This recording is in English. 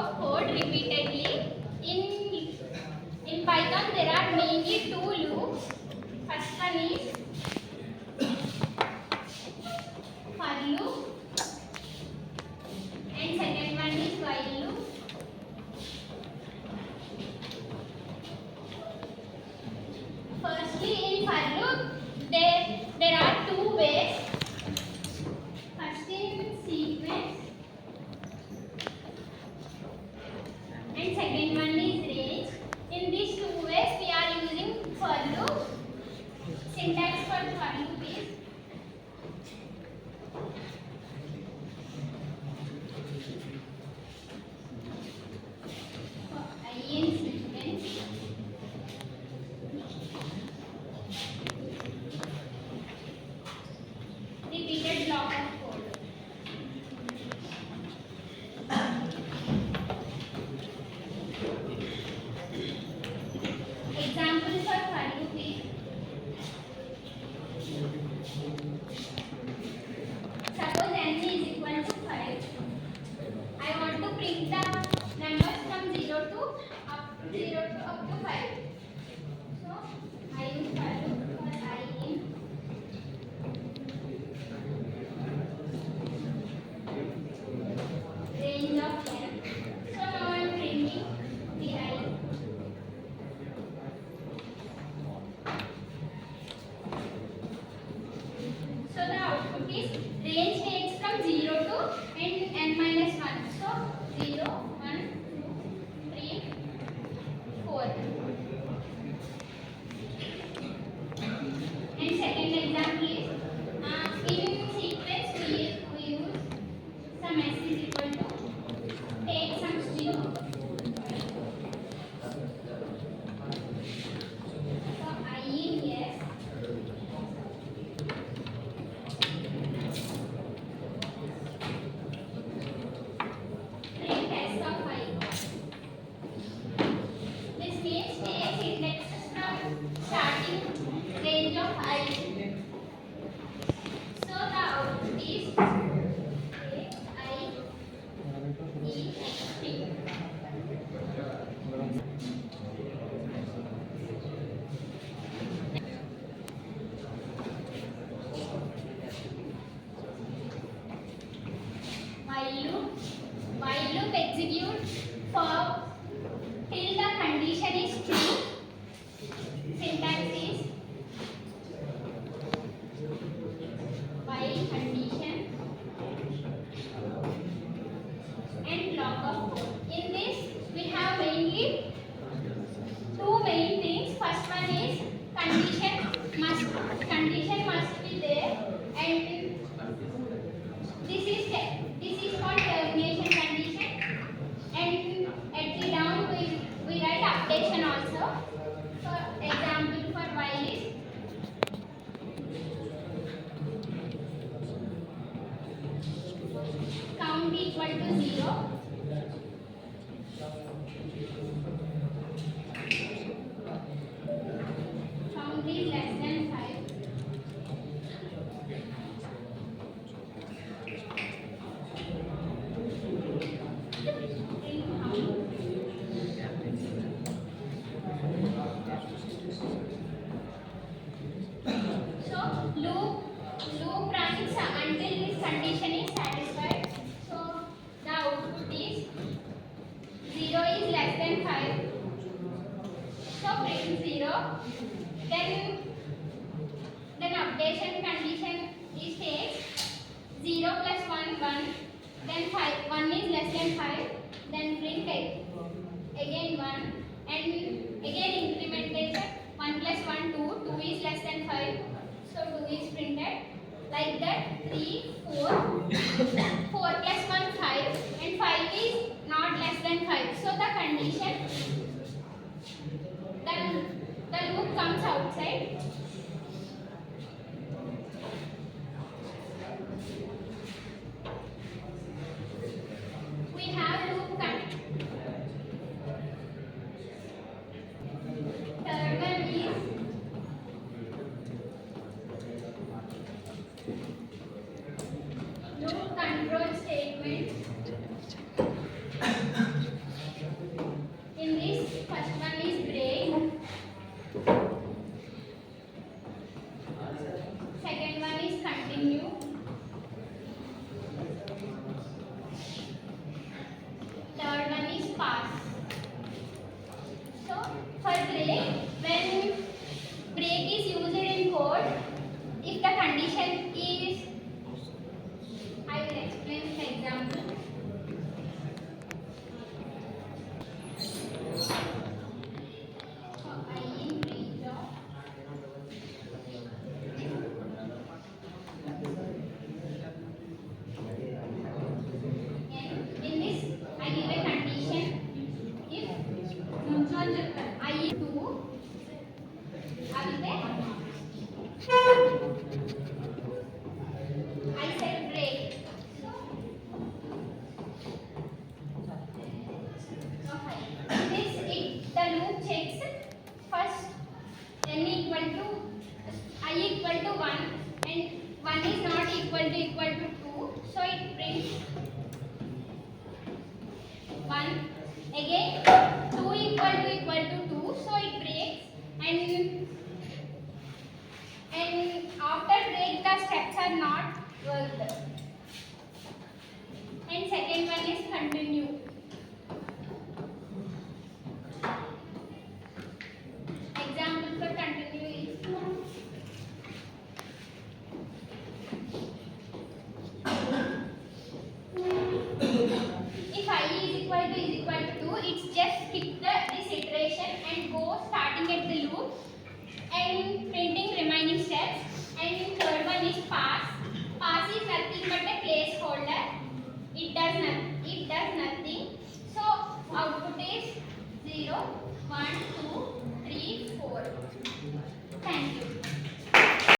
of code repeatedly. In Python there are mainly two loops. First one is for loop and second one is while loop. Firstly, in for loop there are two ways. First in sequence and second one is range. In these two ways we are using for loop. Syntax for loop is for I in sequence repeated block of code. Example for loop is suppose n is equal to 5. I want to print the numbers from 0 to up to 5. So I use for loop for I in range of n. So now I am printing the I. So the output is range takes from 0 to n minus 1. So 0, 1, 2, 3, 4. And second example is in sequence we use some s is equal to take some string. So I in s print s of I. This means takes indexes from starting range of I. So the output is I E T. While loop executes for till the condition is true. Syntax is while condition and block of code. In this we have mainly two main things. First one is condition must be there, and this is called termination condition, and at the down we write updation also. For example for while is count equal to 0. Count is less than 5. Print count. So loop runs until this condition is satisfied. So the output is 0 is less than 5. So print 0. Then updation condition is takes 0 plus 1 1. Then 1 is less than 5. Then print again 1, and again incrementation 1 plus 1 2. 2 is less than 5. So 2 is printed. Like that 3 4 4 plus 1 5, and 5 is not less than 5. So the condition, then the loop comes outside. We have loop Usually, when break is used in code, if the condition is, I will explain the example. I in range of, and in this I give a condition. If I is 2, I will I said break. Okay. This the loop checks first n equal to I equal to 1 and 1 is not equal to 2, so it prints 1. Again 2 equal to 2, so it breaks, and after break the steps are not worked. And second one is continue. Example for continue is if I is equal to 2, it's just skip this iteration and go starting at the loop and printing remaining steps. And third one is pass. Pass is nothing but a placeholder. It does nothing. So output is 0, 1, 2, 3, 4. Thank you.